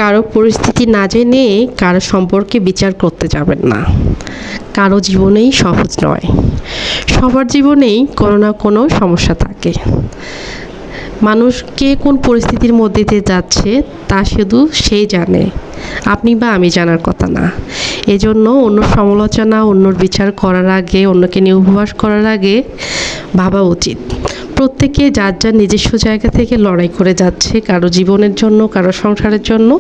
কারো পরিস্থিতি না জেনে কারো সম্পর্কে বিচার করতে যাবেন না। কারো জীবনেই সহজ নয়। সবার জীবনেই কোনো না কোনো সমস্যা থাকে। মানুষ কে কোন পরিস্থিতির মধ্যে দিয়ে যাচ্ছে তা শুধু সেই জানে, আপনি বা আমি জানার কথা না। এজন্য অন্য সমালোচনা, অন্যর বিচার করার আগে, অন্যকে নিয়ে উপহাস করার আগে ভাবা উচিত প্রত্যেকে যার যার নিজস্ব জায়গা থেকে লড়াই করে যাচ্ছে, কারো জীবনের জন্য, কারো সংসারের জন্য,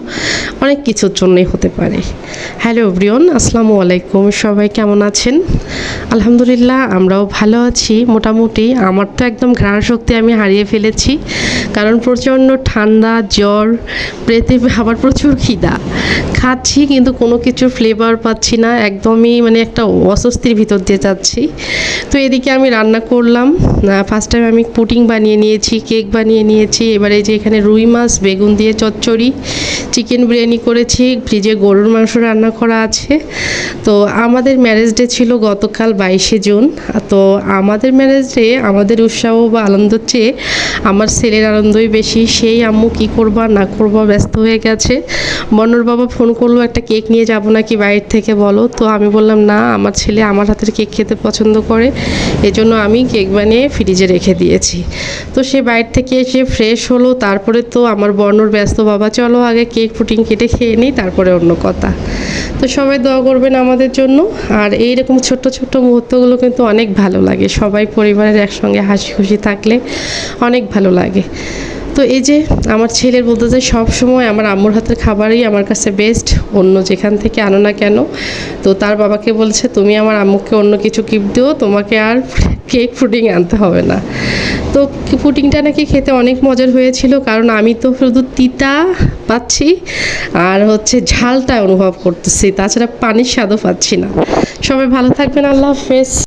অনেক কিছুর জন্যই হতে পারে। হ্যালো এভরিওয়ান, আসসালামু আলাইকুম। সবাই কেমন আছেন? আলহামদুলিল্লাহ, আমরাও ভালো আছি মোটামুটি। আমার তো একদম ঘ্রাণ শক্তি আমি হারিয়ে ফেলেছি, কারণ প্রচণ্ড ঠান্ডা, জ্বর, পেটে আবার প্রচুর খিদা। খাচ্ছি কিন্তু কোনো কিছুর ফ্লেভার পাচ্ছি না, একদমই মানে একটা অস্বস্তির ভিতর দিয়ে যাচ্ছি। তো এদিকে আমি রান্না করলাম। ফার্স্ট টাইম আমি পুডিং বানিয়ে নিয়েছি, কেক বানিয়ে নিয়েছি। এবারে যে এখানে রুই মাছ, বেগুন দিয়ে চচ্চড়ি, চিকেন বিরিয়ানি করেছি, ফ্রিজে গরুর মাংস রান্না করা আছে। তো আমাদের ম্যারেজ ডে ছিল গতকাল 22শে জুন। তো আমাদের ম্যারেজ ডে আমাদের উৎসাহ বা আনন্দের চেয়ে আমার ছেলের আনন্দই বেশি। সেই আম্মু কী করবা না করবা ব্যস্ত হয়ে গেছে। বন্যর বাবা ফোন করলো, একটা কেক নিয়ে যাব নাকি বাইরে থেকে বলো। তো আমি বললাম না, আমার ছেলে আমার হাতের কেক খেতে পছন্দ করে, এজন্য আমি কেক বানিয়ে ফ্রিজে রেখে দিয়েছি। তো সে বাইরে থেকে এসে ফ্রেশ হলো, তারপরে তো আমার বর্ণর ব্যস্ত, বাবা চলো আগে কেক পুটিং কেটে খেয়ে নিই, তারপরে অন্য কথা। তো সবাই দোয়া করবেন আমাদের জন্য। আর এইরকম ছোট্ট ছোট্ট মুহূর্তগুলো কিন্তু অনেক ভালো লাগে, সবাই পরিবারের একসঙ্গে হাসি খুশি থাকলে অনেক ভালো লাগে। তো এই যে আমার ছেলের বলতে যে সব সময় আমার আম্মুর হাতের খাবারই আমার কাছে বেস্ট, অন্য যেখান থেকে আনো না কেন। তো তার বাবাকে বলছে, তুমি আমার আম্মুকে অন্য কিছু গিফট দিও, তোমাকে আর কেক পুডিং আনতে হবে না। তো পুডিংটা নাকি খেতে অনেক মজার হয়েছিল, কারণ আমি তো শুধু তিতা পাচ্ছি আর হচ্ছে ঝালটা অনুভব করতেছি, তাছাড়া পানির স্বাদও পাচ্ছি না। সবাই ভালো থাকবেন, আল্লাহ হাফেজ।